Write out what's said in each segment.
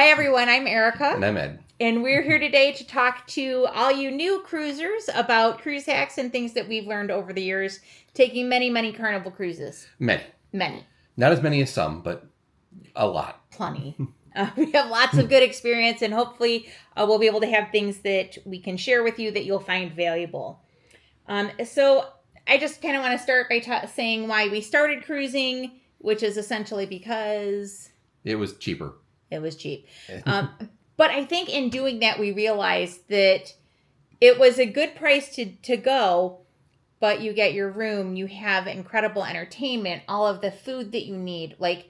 Hi, everyone. I'm Erica. And I'm Ed. And we're here today to talk to all you new cruisers about cruise hacks and things that we've learned over the years, taking many, many Carnival cruises. Many. Not as many as some, but a lot. Plenty. We have lots of good experience, and hopefully we'll be able to have things that we can share with you that you'll find valuable. So I just kind of want to start by saying why we started cruising, which is essentially because... It was cheaper. It was cheap. But I think in doing that, we realized that it was a good price to go, but you get your room, you have incredible entertainment, all of the food that you need. Like,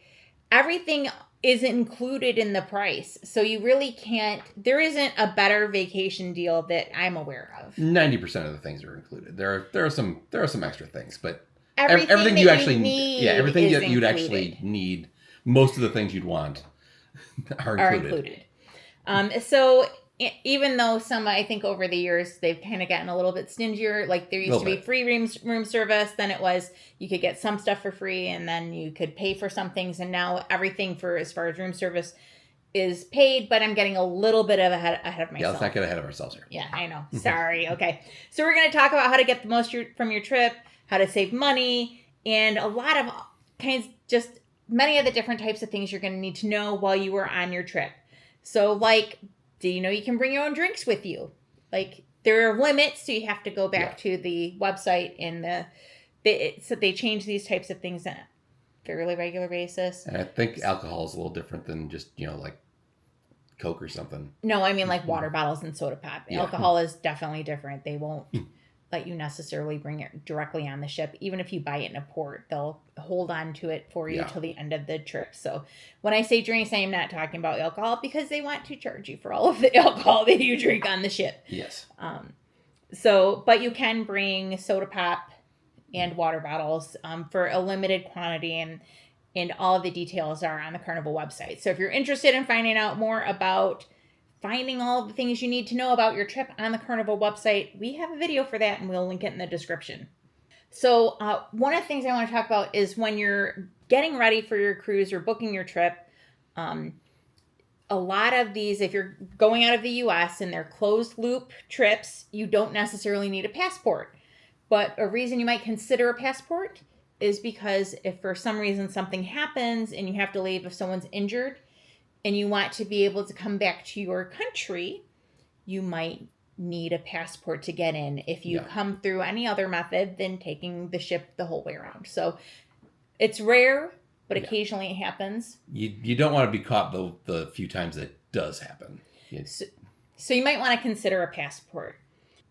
everything is included in the price. So you really can't, there isn't a better vacation deal that I'm aware of. 90% of the things are included. There are some extra things, but everything you actually need, everything you'd actually need, most of the things you'd want are included. So even though some, I think over the years, they've kind of gotten a little bit stingier, like there used to be free room service, then it was, you could get some stuff for free and then you could pay for some things. And now everything for, as far as room service is paid, but I'm getting a little bit ahead of myself. Yeah, let's not get ahead of ourselves here. Yeah, I know. Sorry. Okay. So we're going to talk about how to get the most from your trip, how to save money, and a lot of just many of the different types of things you're going to need to know while you are on your trip. So, like, do you know you can bring your own drinks with you? Like, there are limits, so you have to go back to the website and so they change these types of things on a fairly regular basis. And I think alcohol is a little different than just, like Coke or something. No, I mean like water bottles and soda pop. Yeah. Alcohol is definitely different. They won't let you necessarily bring it directly on the ship. Even if you buy it in a port, they'll hold on to it for you till the end of the trip. So when I say drinks, I am not talking about alcohol because they want to charge you for all of the alcohol that you drink on the ship. Yes. But you can bring soda pop and water bottles for a limited quantity, and all of the details are on the Carnival website. So if you're interested in finding out more about finding all of the things you need to know about your trip on the Carnival website, we have a video for that and we'll link it in the description. So one of the things I want to talk about is when you're getting ready for your cruise or booking your trip, a lot of these, if you're going out of the U.S. and they're closed loop trips, you don't necessarily need a passport. But a reason you might consider a passport is because if for some reason something happens and you have to leave, if someone's injured, and you want to be able to come back to your country, you might need a passport to get in if you come through any other method than taking the ship the whole way around. So it's rare, but occasionally it happens. You don't want to be caught the few times it does happen. So you might want to consider a passport.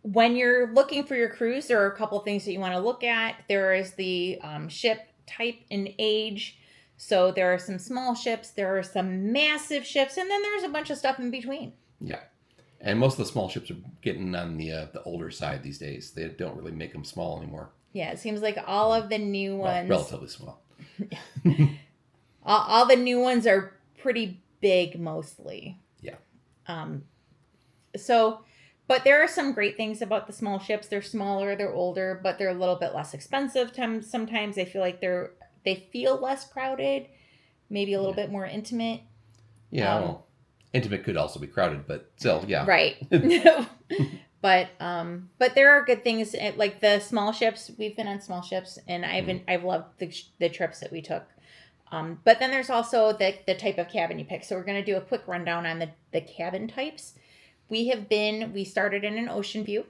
When you're looking for your cruise, there are a couple things that you want to look at. There is the ship type and age. So there are some small ships, there are some massive ships, and then there's a bunch of stuff in between. Yeah. And most of the small ships are getting on the older side these days. They don't really make them small anymore. Yeah, it seems like all of the new ones... relatively small. all the new ones are pretty big, mostly. Yeah. But there are some great things about the small ships. They're smaller, they're older, but they're a little bit less expensive. Sometimes they feel like they feel less crowded, maybe a little bit more intimate. Yeah, well, intimate could also be crowded, but still, yeah. Right. But there are good things like the small ships. We've been on small ships, and I've loved the trips that we took. But then there's also the type of cabin you pick. So we're going to do a quick rundown on the cabin types. We started in an ocean view.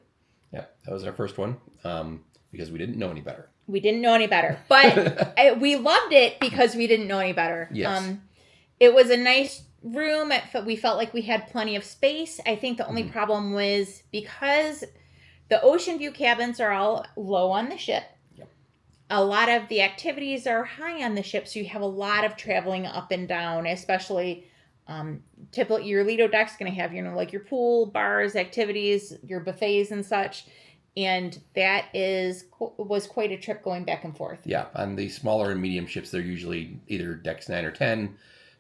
Yeah, that was our first one because we didn't know any better. We didn't know any better, but we loved it because we didn't know any better. Yes. It was a nice room. We felt like we had plenty of space. I think the only problem was because the ocean view cabins are all low on the ship. Yep. A lot of the activities are high on the ship, so you have a lot of traveling up and down, especially typically your Lido deck's going to have, like your pool, bars, activities, your buffets and such. And that was quite a trip going back and forth. Yeah, on the smaller and medium ships, they're usually either decks 9 or 10.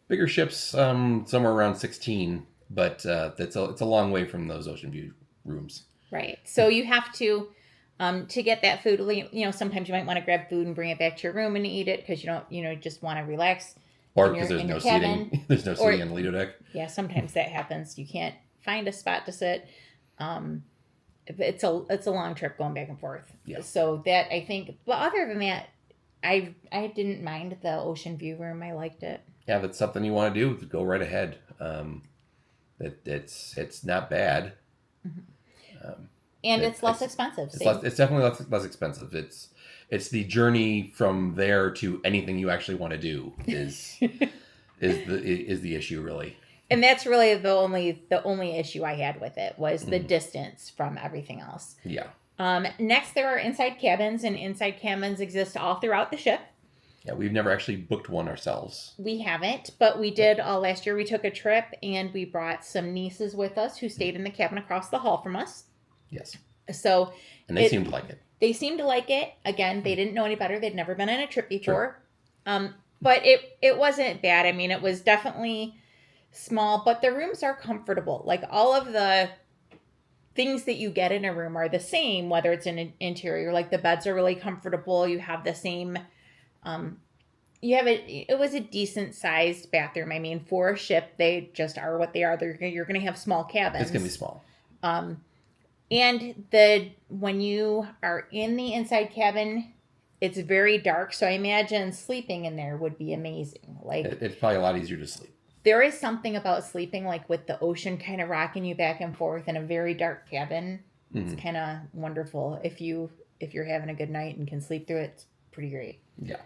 Bigger ships, somewhere around 16. But it's a long way from those ocean view rooms. Right. So you have to get that food. Sometimes you might want to grab food and bring it back to your room and eat it because you don't, just want to relax. Or in because there's in no your cabin. seating. There's no seating on the Lido deck. Yeah, sometimes that happens. You can't find a spot to sit. It's a long trip going back and forth. Yeah. So that I think, but other than that, I didn't mind the ocean view room. I liked it. Yeah, if it's something you want to do, go right ahead. It's not bad. And it's less expensive. It's definitely less expensive. It's the journey from there to anything you actually want to do is the issue, really. And that's really the only issue I had with it was the distance from everything else. Yeah. Next, there are inside cabins, and inside cabins exist all throughout the ship. Yeah, we've never actually booked one ourselves. We haven't, but we did last year. We took a trip, and we brought some nieces with us who stayed in the cabin across the hall from us. Yes. So, and they seemed to like it. They seemed to like it. Again, they didn't know any better. They'd never been on a trip before. Sure. But it wasn't bad. I mean, it was definitely small, but the rooms are comfortable. Like all of the things that you get in a room are the same, whether it's an interior. Like the beds are really comfortable. You have the same. It was a decent sized bathroom. I mean, for a ship, they just are what they are. You're going to have small cabins. It's going to be small. And when you are in the inside cabin, it's very dark. So I imagine sleeping in there would be amazing. Like it's probably a lot easier to sleep. There is something about sleeping, like with the ocean kind of rocking you back and forth in a very dark cabin. It's kind of wonderful. If you're having a good night and can sleep through it, it's pretty great. Yeah.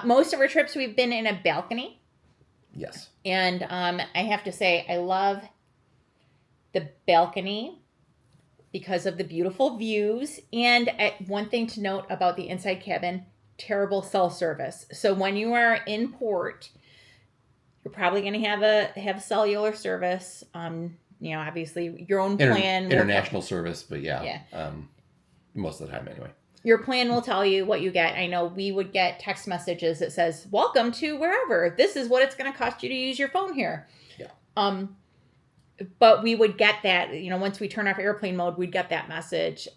Most of our trips, we've been in a balcony. Yes. And I have to say, I love the balcony because of the beautiful views. And one thing to note about the inside cabin, terrible cell service. So when you are in port, you're probably going to have cellular service. Obviously your own plan. International service, but yeah. Most of the time anyway. Your plan will tell you what you get. I know we would get text messages that says, welcome to wherever. This is what it's going to cost you to use your phone here. Yeah. But we would get that, once we turn off airplane mode, we'd get that message.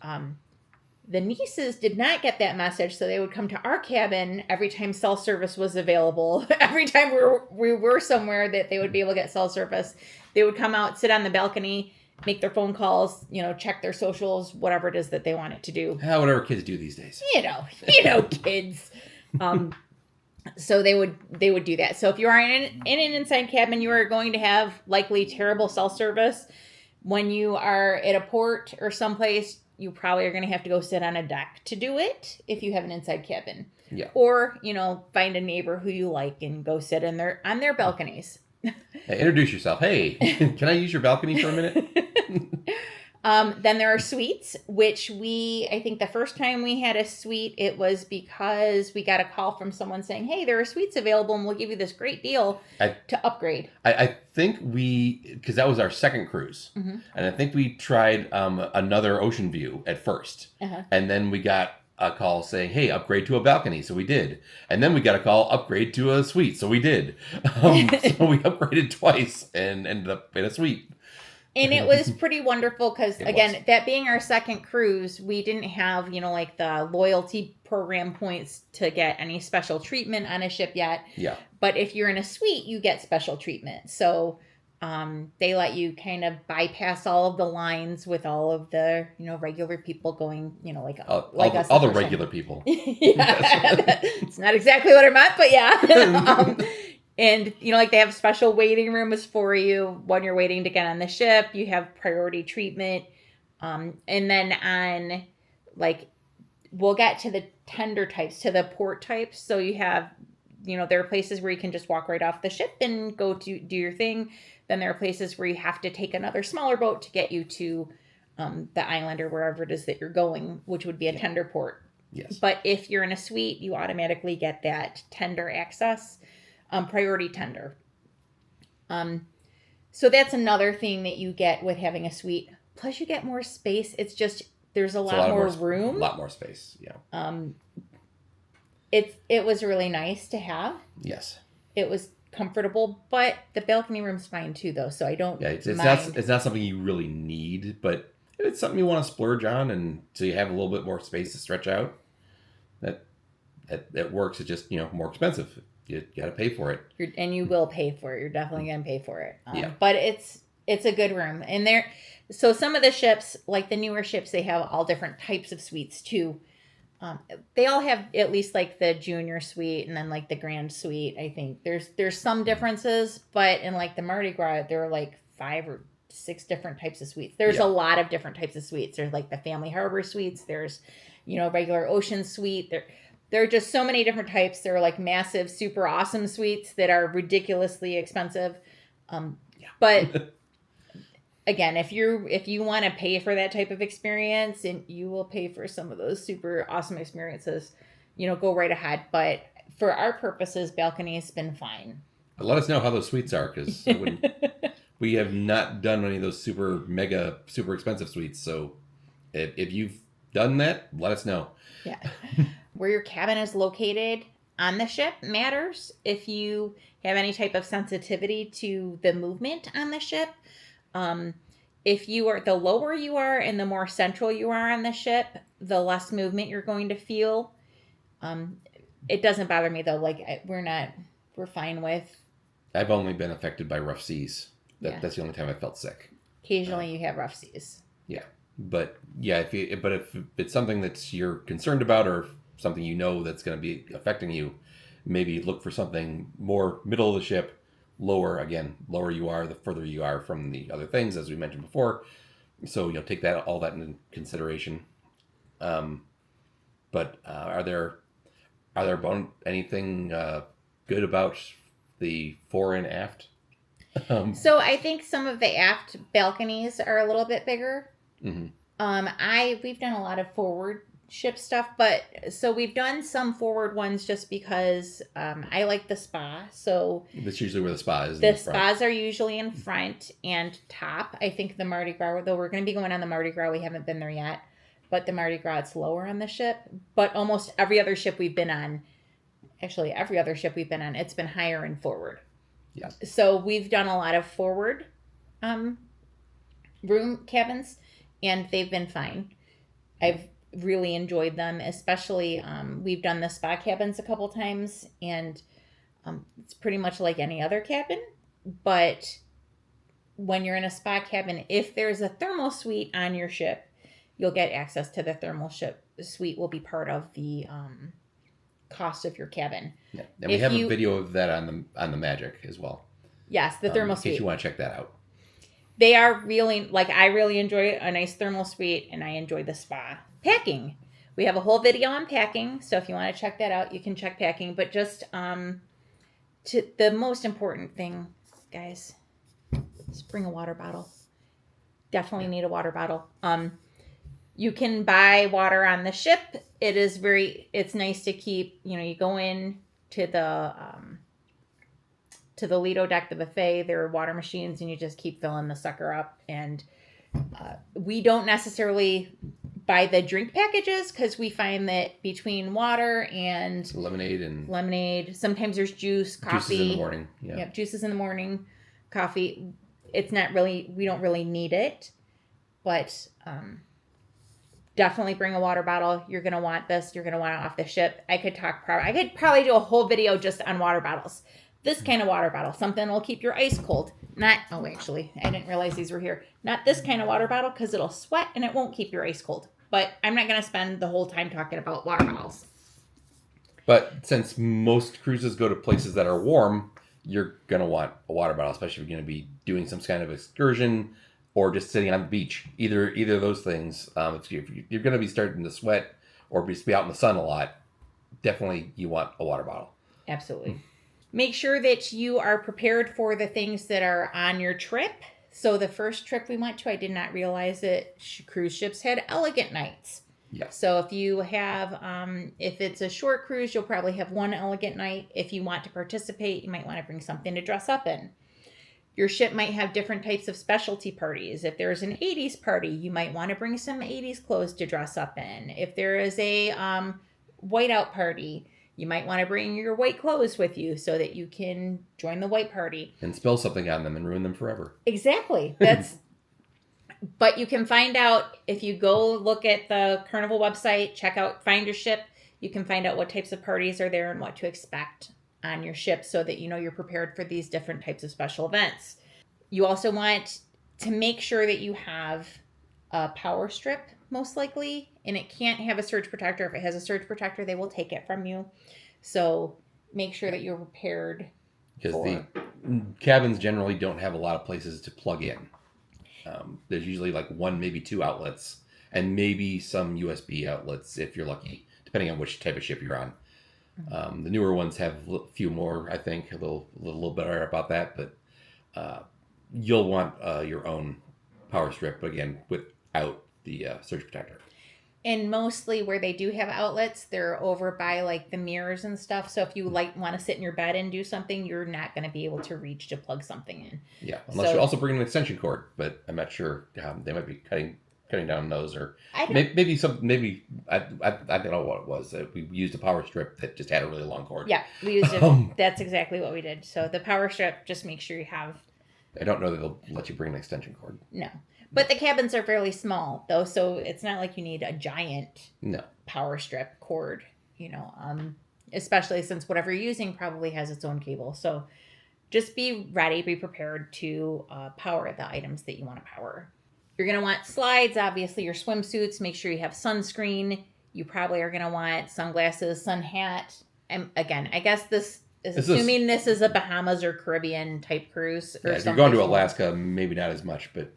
The nieces did not get that message, so they would come to our cabin every time cell service was available. Every time we were somewhere that they would be able to get cell service, they would come out, sit on the balcony, make their phone calls, check their socials, whatever it is that they wanted to do. Whatever kids do these days. Kids. So they would do that. So if you are in an inside cabin, you are going to have likely terrible cell service. When you are at a port or someplace, you probably are going to have to go sit on a deck to do it if you have an inside cabin. Yeah. Or, find a neighbor who you like and go sit on their balconies. Hey, introduce yourself. Hey, can I use your balcony for a minute? Then there are suites, which I think the first time we had a suite, it was because we got a call from someone saying, hey, there are suites available and we'll give you this great deal to upgrade. I think because that was our second cruise. Mm-hmm. And I think we tried another ocean view at first. Uh-huh. And then we got a call saying, hey, upgrade to a balcony. So we did. And then we got a call, upgrade to a suite. So we did. So we upgraded twice and ended up in a suite. And it was pretty wonderful because, again, that being our second cruise, we didn't have, like the loyalty program points to get any special treatment on a ship yet. Yeah. But if you're in a suite, you get special treatment. So they let you kind of bypass all of the lines with all of the, regular people going, like us. All the regular people. Yeah. It's not exactly what I meant, but yeah. And, they have special waiting rooms for you when you're waiting to get on the ship. You have priority treatment. And then we'll get to the tender types, to the port types. So you have, there are places where you can just walk right off the ship and go to do your thing. Then there are places where you have to take another smaller boat to get you to the island or wherever it is that you're going, which would be a tender port. Yes. But if you're in a suite, you automatically get that tender access. Priority tender. So that's another thing that you get with having a suite. Plus you get more space. It's just, there's a lot more room. A lot more space, yeah. It was really nice to have. Yes. It was comfortable, but the balcony room's fine too, though, so I don't it's mind. It's not something you really need, but if it's something you want to splurge on and so you have a little bit more space to stretch out, that works. It's just, more expensive. you got to pay for it. And you will pay for it. You're definitely going to pay for it. Yeah. But it's a good room. And so some of the ships, like the newer ships, they have all different types of suites too. They all have at least like the junior suite and then like the grand suite. I think there's some differences, but in like the Mardi Gras, there are like 5 or 6 different types of suites. There's a lot of different types of suites. There's like the family harbor suites. There's, regular ocean suite. There are just so many different types. There are like massive, super awesome suites that are ridiculously expensive. But again, if you want to pay for that type of experience and you will pay for some of those super awesome experiences, go right ahead. But for our purposes, balcony has been fine. But let us know how those suites are, because we have not done any of those super expensive suites. So if you've done that, let us know. Yeah. Where your cabin is located on the ship matters. If you have any type of sensitivity to the movement on the ship, if you are, the lower you are and the more central you are on the ship, the less movement you're going to feel. It doesn't bother me though. Like we're fine with. I've only been affected by rough seas. That's the only time I felt sick. Occasionally you have rough seas. Yeah. But yeah, if it's something that you're concerned about or something that's going to be affecting you, maybe look for something more middle of the ship. Lower you are, the further you are from the other things, as we mentioned before. So take all that into consideration. But are there anything good about the fore and aft? So I think some of the aft balconies are a little bit bigger. Mm-hmm. We've done a lot of forward ship stuff, but so we've done some forward ones just because I like the spa. So that's usually where the spa is. The spas are usually in front and top. I think the Mardi Gras, though we're going to be going on the Mardi Gras, we haven't been there yet, but the Mardi Gras, it's lower on the ship. But almost every other ship we've been on, it's been higher and forward. Yeah. So we've done a lot of forward room cabins, and they've been fine. I've really enjoyed them, especially we've done the spa cabins a couple times, and it's pretty much like any other cabin. But when you're in a spa cabin, if there's a thermal suite on your ship, you'll get access to the thermal ship suite. Will be part of the cost of your cabin. Yeah, and we have a video of that on the Magic as well. Yes, the thermal suite. In case you want to check that out. They are really, I really enjoy a nice thermal suite, and I enjoy the spa. Packing. We have a whole video on packing, so if you want to check that out, you can check packing. But just the most important thing, guys, is bring a water bottle. Definitely need a water bottle. You can buy water on the ship. It's nice to keep, you go in to the Lido deck, the buffet, there are water machines, and you just keep filling the sucker up. And we don't necessarily buy the drink packages because we find that between water and lemonade, sometimes there's juice, coffee. Juices in the morning. Yeah. Yep, juices in the morning, coffee. It's not really, we don't really need it, but definitely bring a water bottle. You're going to want this. You're going to want it off the ship. I could probably do a whole video just on water bottles. This kind of water bottle, something that'll keep your ice cold. Actually, I didn't realize these were here. Not this kind of water bottle because it'll sweat and it won't keep your ice cold. But I'm not going to spend the whole time talking about water bottles. But since most cruises go to places that are warm, you're going to want a water bottle, especially if you're going to be doing some kind of excursion or just sitting on the beach. Either of those things. If you're going to be starting to sweat or be out in the sun a lot, definitely you want a water bottle. Absolutely. Make sure that you are prepared for the things that are on your trip. So the first trip we went to, I did not realize that cruise ships had elegant nights. Yes. So if you have, if it's a short cruise, you'll probably have one elegant night. If you want to participate, you might want to bring something to dress up in. Your ship might have different types of specialty parties. If there's an 80s party, you might want to bring some 80s clothes to dress up in. If there is a whiteout party, you might want to bring your white clothes with you so that you can join the white party. And spill something on them and ruin them forever. Exactly. But you can find out if you go look at the Carnival website, find your ship. You can find out what types of parties are there and what to expect. on your ship so that you're prepared for these different types of special events. You also want to make sure that you have a power strip, most likely, and it can't have a surge protector. If it has a surge protector, they will take it from you. So make sure that you're prepared. Because the cabins generally don't have a lot of places to plug in. There's usually like 1, maybe 2 outlets, and maybe some USB outlets if you're lucky, depending on which type of ship you're on. The newer ones have a few more, I think, a little better about that, but you'll want your own power strip, again, without the surge protector. And mostly where they do have outlets, they're over by like the mirrors and stuff. So if you want to sit in your bed and do something, you're not going to be able to reach to plug something in. Yeah, unless you also bring an extension cord, but I'm not sure. They might be cutting down those, or maybe I don't know what it was. We used a power strip that just had a really long cord. Yeah, we used it. That's exactly what we did. So the power strip, just make sure you have. I don't know that they'll let you bring an extension cord. No. But the cabins are fairly small, though, so it's not like you need a giant power strip cord, especially since whatever you're using probably has its own cable. So just be ready, be prepared to power the items that you want to power. You're going to want slides, obviously your swimsuits. Make sure you have sunscreen. You probably are going to want sunglasses, sun hat. And again, I guess this is assuming this is a Bahamas or Caribbean type cruise. Or if you're going to Alaska, maybe not as much, but...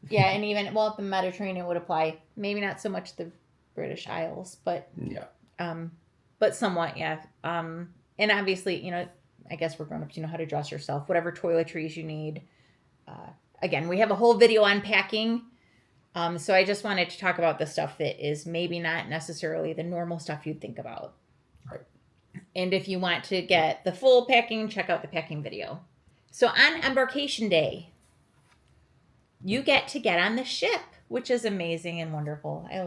Yeah, and even, the Mediterranean would apply. Maybe not so much the British Isles, but but somewhat, yeah. And obviously, I guess we're grown-ups, you know how to dress yourself. Whatever toiletries you need. Again, we have a whole video on packing. So I just wanted to talk about the stuff that is maybe not necessarily the normal stuff you'd think about. Right. And if you want to get the full packing, check out the packing video. So on Embarkation Day, you get to get on the ship, which is amazing and wonderful. I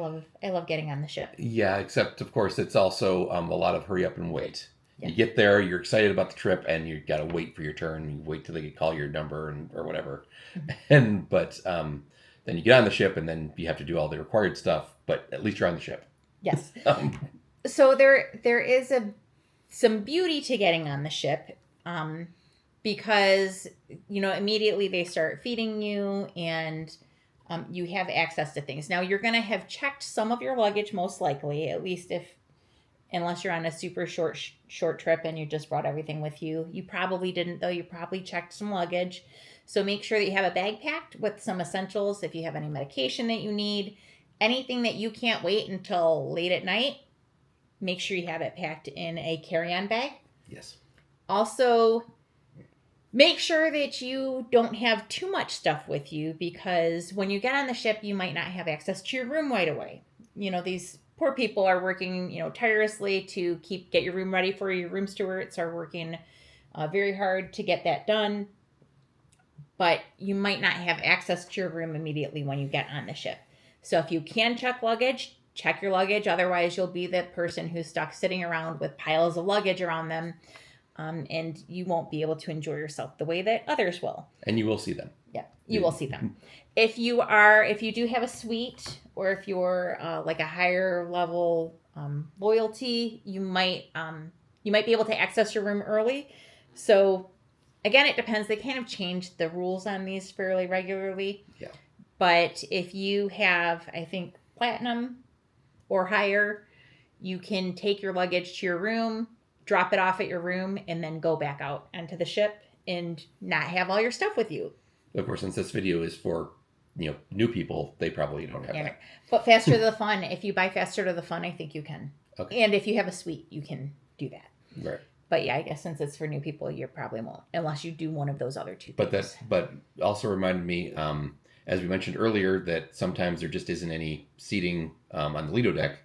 love getting on the ship. Yeah, except of course it's also a lot of hurry up and wait. Yeah. You get there, you're excited about the trip, and you got to wait for your turn. You wait till they call your number or whatever, but then you get on the ship, and then you have to do all the required stuff. But at least you're on the ship. Yes. So there is some beauty to getting on the ship. Because, immediately they start feeding you and you have access to things. Now, you're going to have checked some of your luggage, most likely, at least unless you're on a super short trip and you just brought everything with you. You probably didn't, though. You probably checked some luggage. So make sure that you have a bag packed with some essentials. If you have any medication that you need, anything that you can't wait until late at night, make sure you have it packed in a carry-on bag. Yes. Also, make sure that you don't have too much stuff with you, because when you get on the ship, you might not have access to your room right away. These poor people are working, tirelessly to get your room ready for you. Your room stewards are working very hard to get that done. But you might not have access to your room immediately when you get on the ship. So if you can check your luggage. Otherwise, you'll be the person who's stuck sitting around with piles of luggage around them. And you won't be able to enjoy yourself the way that others will. And you will see them. Yeah, you will see them. If you do have a suite, or if you're like a higher level loyalty, you might be able to access your room early. So again, it depends. They kind of change the rules on these fairly regularly. Yeah. But if you have, I think, platinum or higher, you can take your luggage to your room, drop it off at your room, and then go back out onto the ship and not have all your stuff with you. Of course, since this video is for new people, they probably don't have that. But Faster to the Fun, if you buy Faster to the Fun, I think you can. Okay. And if you have a suite, you can do that. Right. But yeah, I guess since it's for new people, you probably won't, unless you do one of those other two things. But also reminded me, as we mentioned earlier, that sometimes there just isn't any seating on the Lido deck.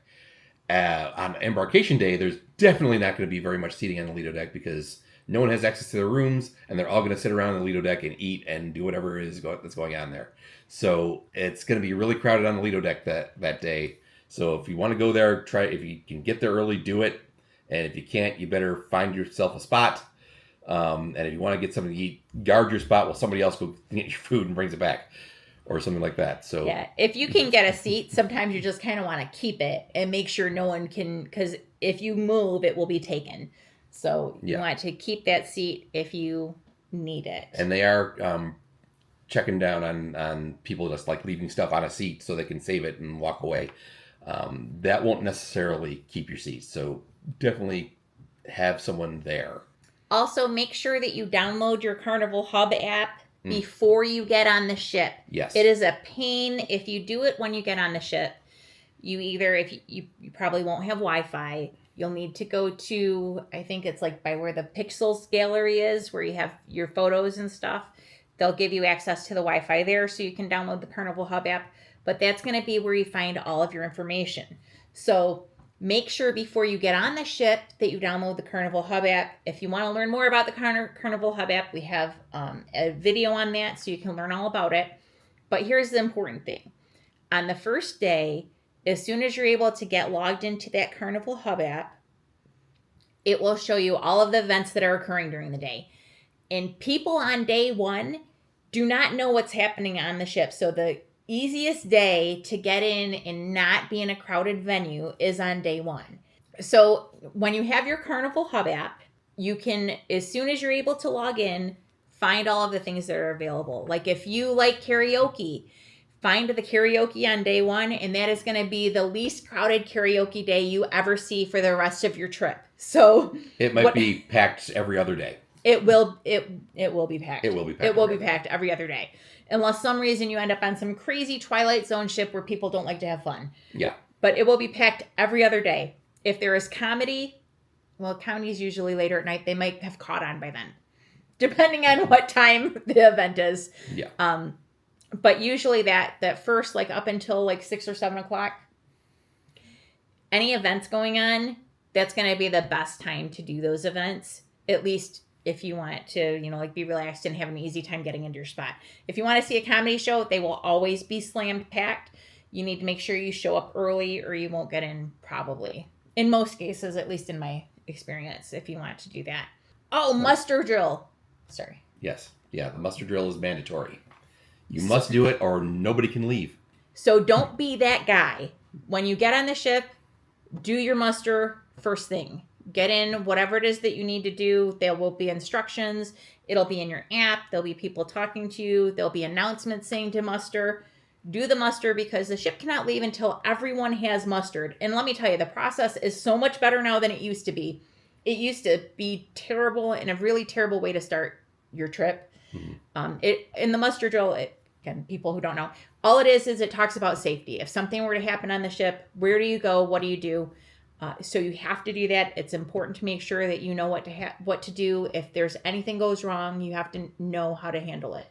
On Embarkation Day, there's definitely not going to be very much seating on the Lido deck, because no one has access to their rooms, and they're all going to sit around the Lido deck and eat and do whatever it is that's going on there. So it's going to be really crowded on the Lido deck that day. So if you want to go there, if you can get there early, do it. And if you can't, you better find yourself a spot. And if you want to get something to eat, guard your spot while somebody else goes get your food and brings it back, or something like that. So yeah, if you can get a seat, sometimes you just kind of want to keep it and make sure no one can, because if you move, it will be taken. So you want to keep that seat if you need it. And they are checking down on people just like leaving stuff on a seat so they can save it and walk away. That won't necessarily keep your seat. So definitely have someone there. Also, make sure that you download your Carnival Hub app before you get on the ship. Yes. It is a pain if you do it when you get on the ship. You either, if you probably won't have Wi-Fi, you'll need to go to, I think it's like by where the Pixels gallery is, where you have your photos and stuff. They'll give you access to the Wi-Fi there so you can download the Carnival Hub app. But that's going to be where you find all of your information. So make sure before you get on the ship that you download the Carnival Hub app. If you want to learn more about the Carnival Hub app, we have a video on that so you can learn all about it. But here's the important thing. On the first day, as soon as you're able to get logged into that Carnival Hub app, it will show you all of the events that are occurring during the day. And people on day one do not know what's happening on the ship. So the easiest day to get in and not be in a crowded venue is on day one. So when you have your Carnival Hub app, you can, as soon as you're able to log in, find all of the things that are available. Like if you like karaoke, find the karaoke on day one, and that is going to be the least crowded karaoke day you ever see for the rest of your trip. So it might be packed every other day. It will be packed. It will be packed. It will be packed every other day. Unless some reason you end up on some crazy Twilight Zone ship where people don't like to have fun. Yeah. But it will be packed every other day. If there is comedy, well, comedy is usually later at night. They might have caught on by then, depending on what time the event is. Yeah. But usually that first, like up until like 6 or 7 o'clock, any events going on, that's going to be the best time to do those events. At least if you want to, like be relaxed and have an easy time getting into your spot. If you want to see a comedy show, they will always be slammed packed. You need to make sure you show up early or you won't get in probably. In most cases, at least in my experience, if you want to do that. Oh, muster drill. Sorry. Yes. Yeah, the muster drill is mandatory. You must do it or nobody can leave. So don't be that guy. When you get on the ship, do your muster first thing. Get in whatever it is that you need to do. There will be instructions. It'll be in your app. There'll be people talking to you. There'll be announcements saying to muster. Do the muster because the ship cannot leave until everyone has mustered. And let me tell you, the process is so much better now than it used to be. It used to be terrible and a really terrible way to start your trip. Mm-hmm. In the muster drill, again, people who don't know, all it is it talks about safety. If something were to happen on the ship, where do you go? What do you do? So you have to do that. It's important to make sure that you know what to do. If there's anything goes wrong, you have to know how to handle it.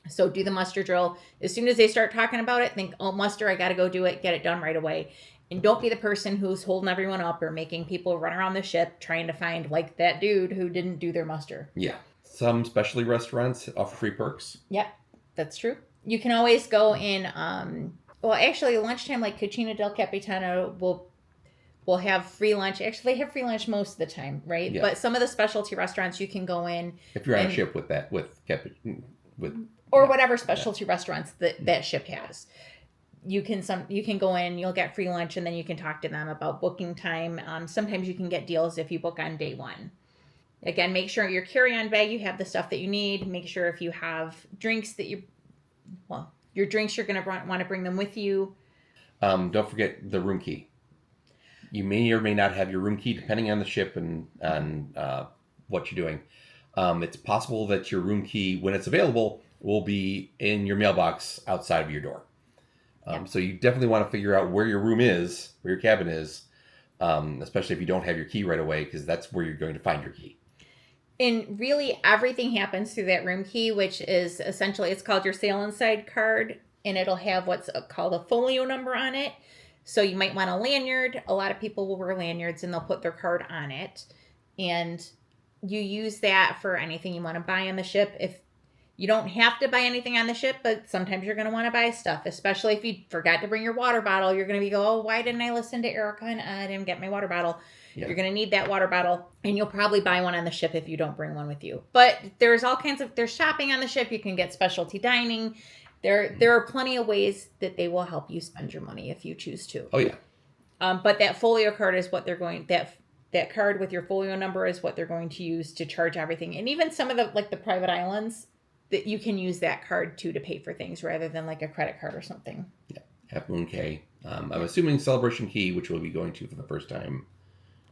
So do the muster drill. As soon as they start talking about it, think, oh, muster, I got to go do it. Get it done right away. And don't be the person who's holding everyone up or making people run around the ship trying to find like that dude who didn't do their muster. Yeah. Some specialty restaurants offer free perks. Yep, that's true. You can always go in, well, actually, lunchtime, like Cucina del Capitano will have free lunch. Actually, they have free lunch most of the time, right? Yeah. But some of the specialty restaurants you can go in. If you're on a ship with whatever specialty restaurants that ship has. You can go in, you'll get free lunch, and then you can talk to them about booking time. Sometimes you can get deals if you book on day one. Again, make sure your carry-on bag, you have the stuff that you need. Make sure if you have drinks that your drinks, you're going to want to bring them with you. Don't forget the room key. You may or may not have your room key depending on the ship and on what you're doing. It's possible that your room key, when it's available, will be in your mailbox outside of your door. So you definitely want to figure out where your room is, where your cabin is, especially if you don't have your key right away, because that's where you're going to find your key. And really, everything happens through that room key, which is essentially, it's called your Sail Inside card, and it'll have what's called a folio number on it. So you might want a lanyard. A lot of people will wear lanyards, and they'll put their card on it. And you use that for anything you want to buy on the ship. If you don't have to buy anything on the ship, but sometimes you're going to want to buy stuff, especially if you forgot to bring your water bottle. You're going to oh, why didn't I listen to Erica and I didn't get my water bottle? Yeah. You're going to need that water bottle, and you'll probably buy one on the ship if you don't bring one with you. But there's there's shopping on the ship. You can get specialty dining. There are plenty of ways that they will help you spend your money if you choose to. Oh, yeah. But that folio card is what they're going, that that card with your folio number is what they're going to use to charge everything. And even some of the like the private islands, that you can use that card too to pay for things rather than like a credit card or something. Yeah, Half Moon Cay. I'm assuming Celebration Key, which we'll be going to for the first time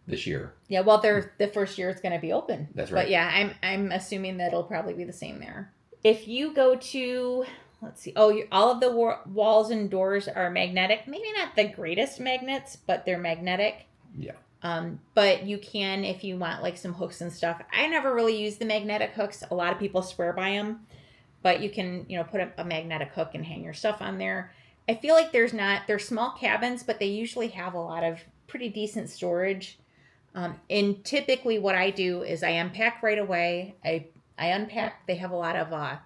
this year. Yeah, well, the first year it's going to be open. That's right. But yeah, I'm assuming that it'll probably be the same there. If you go to, let's see, all of the walls and doors are magnetic. Maybe not the greatest magnets, but they're magnetic. Yeah. But you can, if you want like some hooks and stuff. I never really use the magnetic hooks. A lot of people swear by them, but you can, put a magnetic hook and hang your stuff on there. I feel like they're small cabins, but they usually have a lot of pretty decent storage. And typically what I do is I unpack right away. I unpack. They have a lot of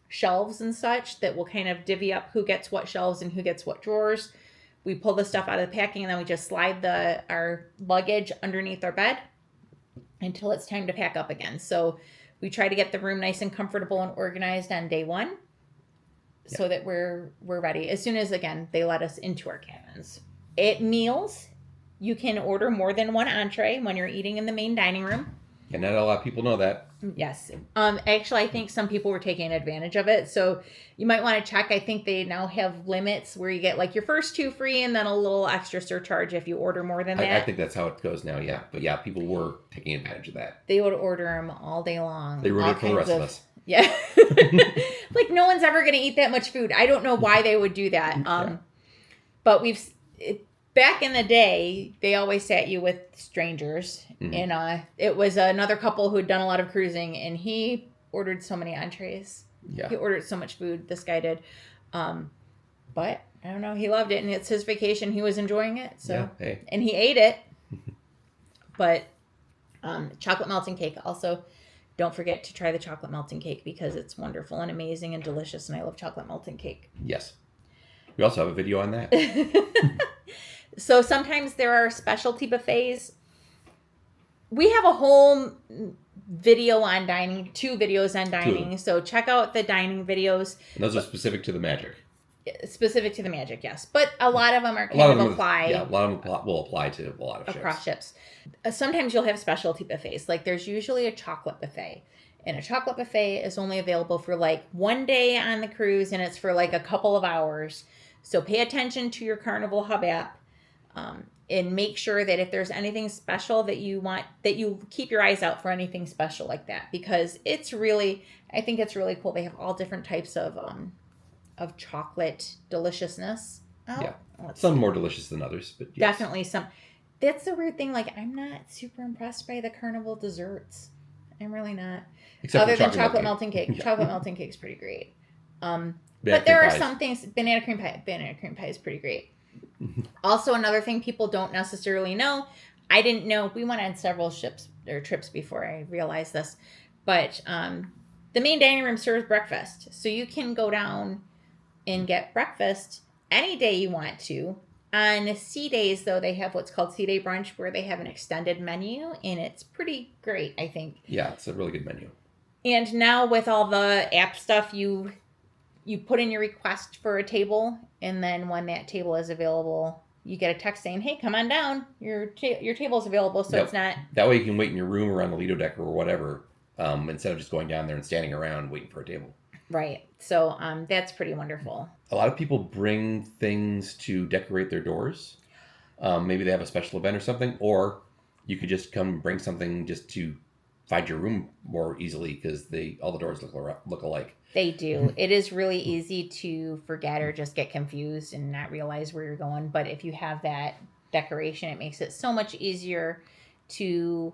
shelves and such that will kind of divvy up who gets what shelves and who gets what drawers. We pull the stuff out of the packing and then we just slide our luggage underneath our bed until it's time to pack up again. So we try to get the room nice and comfortable and organized on day one so that we're ready. As soon as, again, they let us into our cabins. At meals, you can order more than one entree when you're eating in the main dining room. And not a lot of people know that. Yes. Actually, I think some people were taking advantage of it. So you might want to check. I think they now have limits where you get like your first 2 free and then a little extra surcharge if you order more than that. I think that's how it goes now, yeah. But yeah, people were taking advantage of that. They would order them all day long. They ruined it for the rest of us. Yeah. Like no one's ever going to eat that much food. I don't know why they would do that. But back in the day, they always sat you with strangers. Mm-hmm. And it was another couple who'd done a lot of cruising, and he ordered so many entrees. Yeah. He ordered so much food, this guy did. But I don't know, he loved it, and it's his vacation. He was enjoying it. So yeah, hey. And he ate it. But chocolate melting cake also. Don't forget to try the chocolate melting cake because it's wonderful and amazing and delicious, and I love chocolate melting cake. Yes. We also have a video on that. So sometimes there are specialty buffets. We have a whole video on dining, 2 videos on dining. So check out the dining videos. And those are specific to the Magic. Specific to the Magic, yes. But a lot of them are kind of apply. Yeah, a lot of them will apply to a lot of ships. Across ships. Sometimes you'll have specialty buffets. Like there's usually a chocolate buffet. And a chocolate buffet is only available for like one day on the cruise, and it's for like a couple of hours. So pay attention to your Carnival Hub app. And make sure that if there's anything special that you want, that you keep your eyes out for anything special like that, because I think it's really cool. They have all different types of chocolate deliciousness. Yeah, some more delicious than others, but yes. Definitely some. That's the weird thing. Like I'm not super impressed by the Carnival desserts. I'm really not. Except other than chocolate melting cake. Yeah. Chocolate melting cake's pretty great. But there are some things. Banana cream pie is pretty great. Also, another thing people don't necessarily know, I didn't know, we went on several ships or trips before I realized this, but the main dining room serves breakfast. So you can go down and get breakfast any day you want to. On sea days, though, they have what's called sea day brunch, where they have an extended menu, and it's pretty great, I think. Yeah, it's a really good menu. And now with all the app stuff, you put in your request for a table, and then when that table is available, you get a text saying, hey, come on down. Your table's available, so it's not... That way you can wait in your room or on the Lido deck or whatever, instead of just going down there and standing around waiting for a table. Right. So that's pretty wonderful. A lot of people bring things to decorate their doors. Maybe they have a special event or something, or you could just come bring something just to find your room more easily because all the doors look alike. They do. It is really easy to forget or just get confused and not realize where you're going. But if you have that decoration, it makes it so much easier to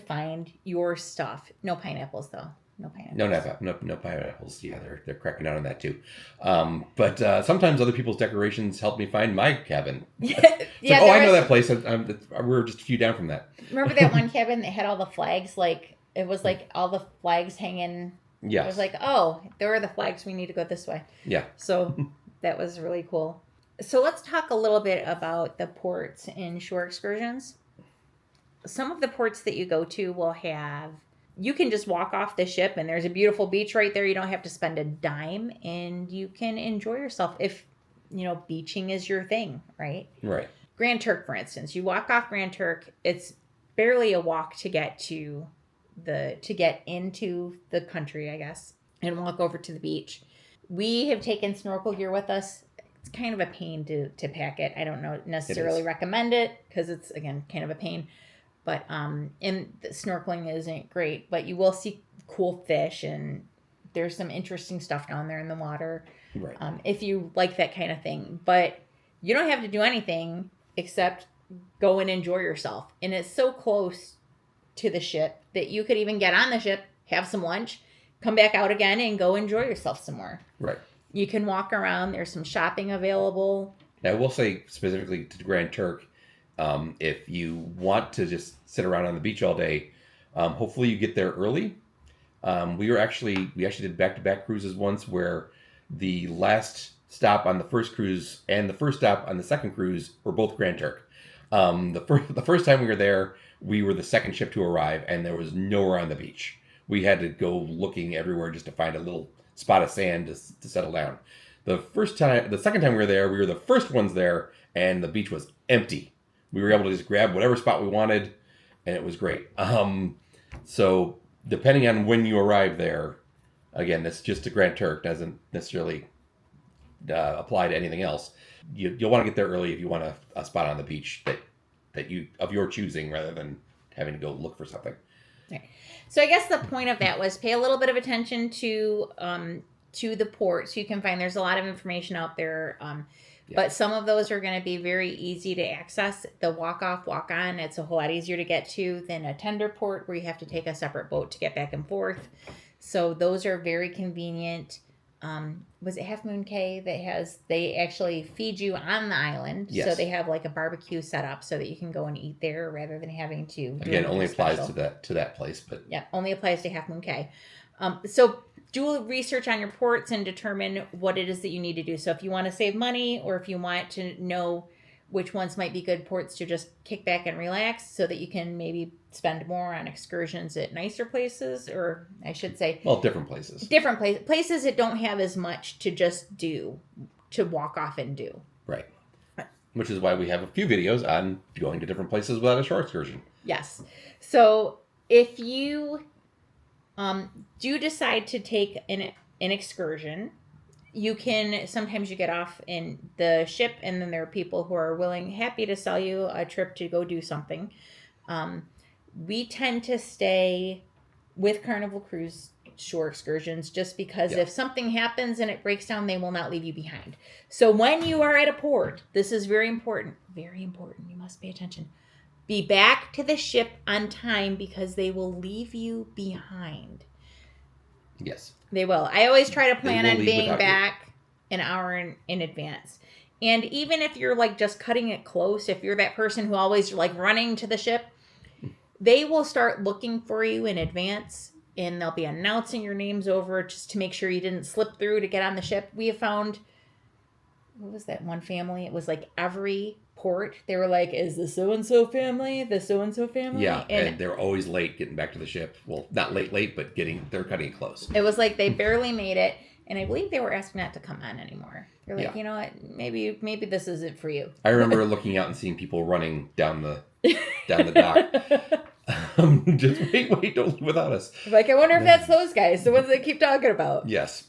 find your stuff. No pineapples, though. No pineapples. No pineapples. Yeah, they're cracking down on that too. But sometimes other people's decorations help me find my cabin. Yeah. I know that place. We're just a few down from that. Remember that one cabin that had all the flags? Like it was like all the flags hanging. Yeah. It was like, oh, there are the flags. We need to go this way. Yeah. So that was really cool. So let's talk a little bit about the ports and shore excursions. Some of the ports that you go to will have, you can just walk off the ship and there's a beautiful beach right there. You don't have to spend a dime and you can enjoy yourself if, beaching is your thing, right? Right. Grand Turk, for instance, you walk off Grand Turk, it's barely a walk to get into the country, I guess, and walk over to the beach. We have taken snorkel gear with us. It's kind of a pain to pack it. I don't necessarily recommend it because it's, again, kind of a pain. But and the snorkeling isn't great, but you will see cool fish, and there's some interesting stuff down there in the water. Right. If you like that kind of thing. But you don't have to do anything except go and enjoy yourself. And it's so close to the ship that you could even get on the ship, have some lunch, come back out again, and go enjoy yourself some more. Right. You can walk around. There's some shopping available. Now, I will say specifically to Grand Turk, if you want to just sit around on the beach all day, hopefully you get there early. We actually did back-to-back cruises once where the last stop on the first cruise and the first stop on the second cruise were both Grand Turk. The first time we were there, we were the second ship to arrive, and there was nowhere on the beach. We had to go looking everywhere just to find a little spot of sand to settle down. The second time we were there, we were the first ones there, and the beach was empty. We were able to just grab whatever spot we wanted, and it was great. So depending on when you arrive there, again, that's just to Grand Turk, doesn't necessarily apply to anything else. You'll want to get there early if you want a spot on the beach that you of your choosing, rather than having to go look for something. Right. So I guess the point of that was pay a little bit of attention to the ports. You can find there's a lot of information out there. But some of those are going to be very easy to access. The walk off, walk on, it's a whole lot easier to get to than a tender port where you have to take a separate boat to get back and forth. So those are very convenient. Was it Half Moon Cay they actually feed you on the island. Yes. So they have like a barbecue set up so that you can go and eat there rather than having to. Again, only applies to that place, but yeah, only applies to Half Moon Cay. So do research on your ports and determine what it is that you need to do. So if you want to save money, or if you want to know which ones might be good ports to just kick back and relax so that you can maybe spend more on excursions at nicer places, or I should say... Well, different places. Places that don't have as much to just do, to walk off and do. Right. Which is why we have a few videos on going to different places without a shore excursion. Yes. So if you do decide to take an excursion, sometimes you get off in the ship, and then there are people who are happy to sell you a trip to go do something. We tend to stay with Carnival Cruise shore excursions just because if something happens and it breaks down, they will not leave you behind. So when you are at a port, this is very important, you must pay attention. Be back to the ship on time, because they will leave you behind. Yes. They will. I always try to plan on being back an hour in advance. And even if you're like just cutting it close, if you're that person who always like running to the ship, they will start looking for you in advance, and they'll be announcing your names over just to make sure you didn't slip through to get on the ship. We have found, what was that one family? It was like every port. They were like, is the so-and-so family? The so-and-so family? Yeah, and they're always late getting back to the ship. Well, not late, but they're cutting it close. It was like they barely made it, and I believe they were asking not to come on anymore. They're like, you know what, maybe this isn't for you. I remember looking out and seeing people running down the dock. Just wait, don't leave without us. Like, I wonder if that's those guys, the ones they keep talking about. Yes.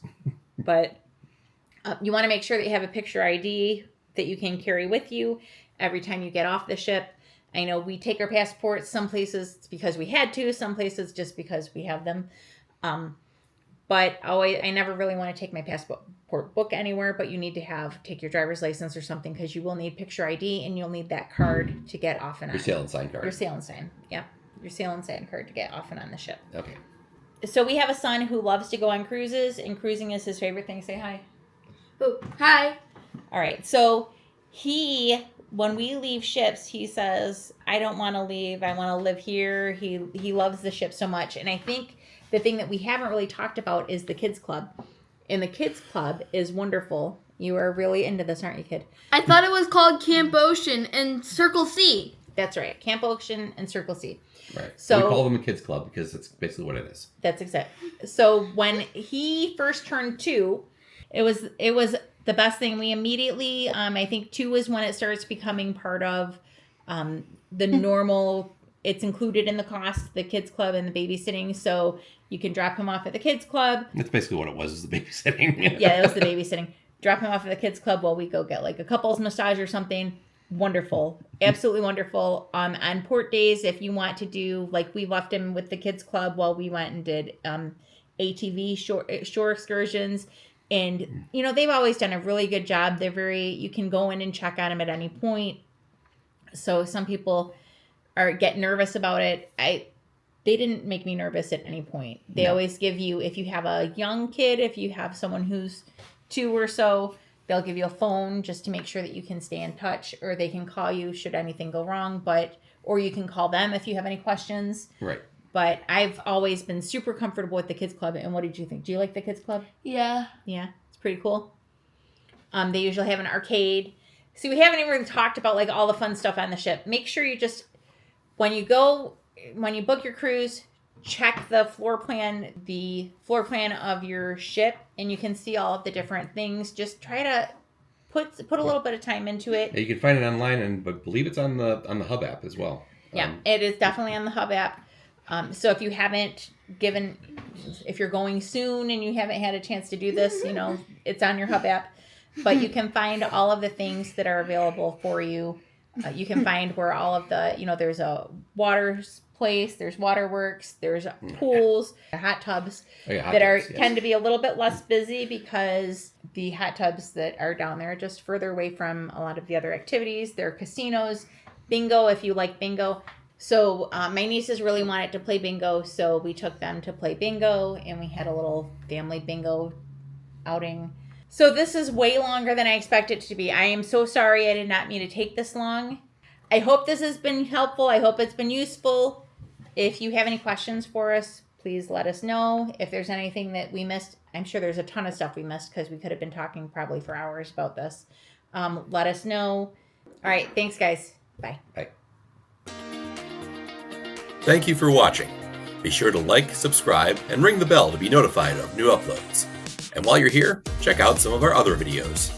But you want to make sure that you have a picture ID that you can carry with you every time you get off the ship. I know we take our passports some places it's because we had to, some places just because we have them. But I never really want to take my passport book anywhere, but you need to take your driver's license or something, because you will need picture ID, and you'll need that card to get off and on. Your sail and sign card. Your sail and sign, yeah. Your sail and sign card to get off and on the ship. Okay. So we have a son who loves to go on cruises, and cruising is his favorite thing. Say hi. Oh, hi. All right. So when we leave ships, he says, I don't want to leave. I want to live here. He loves the ship so much. And I think the thing that we haven't really talked about is the kids club. And the kids club is wonderful. You are really into this, aren't you, kid? I thought it was called Camp Ocean and Circle C. That's right. Camp Ocean and Circle C. Right. So we call them a kids club because that's basically what it is. That's exact. So when he first turned 2, it was the best thing. We immediately, I think 2 is when it starts becoming part of the normal. It's included in the cost, the kids club and the babysitting. So you can drop him off at the kids club. That's basically what it was the babysitting. Yeah, it was the babysitting. Drop him off at the kids club while we go get like a couples massage or something. Wonderful. Absolutely wonderful. On port days, if you want to do, like we left him with the kids club while we went and did ATV shore excursions. And, you know, they've always done a really good job. You can go in and check on them at any point. So some people get nervous about it. They didn't make me nervous at any point. They always give you, if you have a young kid, if you have someone who's 2 or so, they'll give you a phone just to make sure that you can stay in touch, or they can call you should anything go wrong, or you can call them if you have any questions. Right. But I've always been super comfortable with the kids club. And what did you think? Do you like the kids club? Yeah. Yeah, it's pretty cool. They usually have an arcade. See, we haven't even talked about like all the fun stuff on the ship. Make sure you just, when you book your cruise, check the floor plan of your ship, and you can see all of the different things. Just try to put a little bit of time into it. Yeah, you can find it online, and I believe it's on the Hub app as well. Yeah, it is definitely on the Hub app. So if you haven't if you're going soon and you haven't had a chance to do this, you know, it's on your Hub app. But you can find all of the things that are available for you. You can find where all of the, you know, there's a water place, there's waterworks, there's pools, hot tubs tend to be a little bit less busy because the hot tubs that are down there are just further away from a lot of the other activities. There are casinos, bingo if you like bingo. So my nieces really wanted to play bingo, so we took them to play bingo, and we had a little family bingo outing. So this is way longer than I expected it to be. I am so sorry I did not mean to take this long. I hope this has been helpful. I hope it's been useful. If you have any questions for us, please let us know. If there's anything that we missed, I'm sure there's a ton of stuff we missed because we could have been talking probably for hours about this. Let us know. All right. Thanks, guys. Bye. Bye. Thank you for watching. Be sure to like, subscribe, and ring the bell to be notified of new uploads. And while you're here, check out some of our other videos.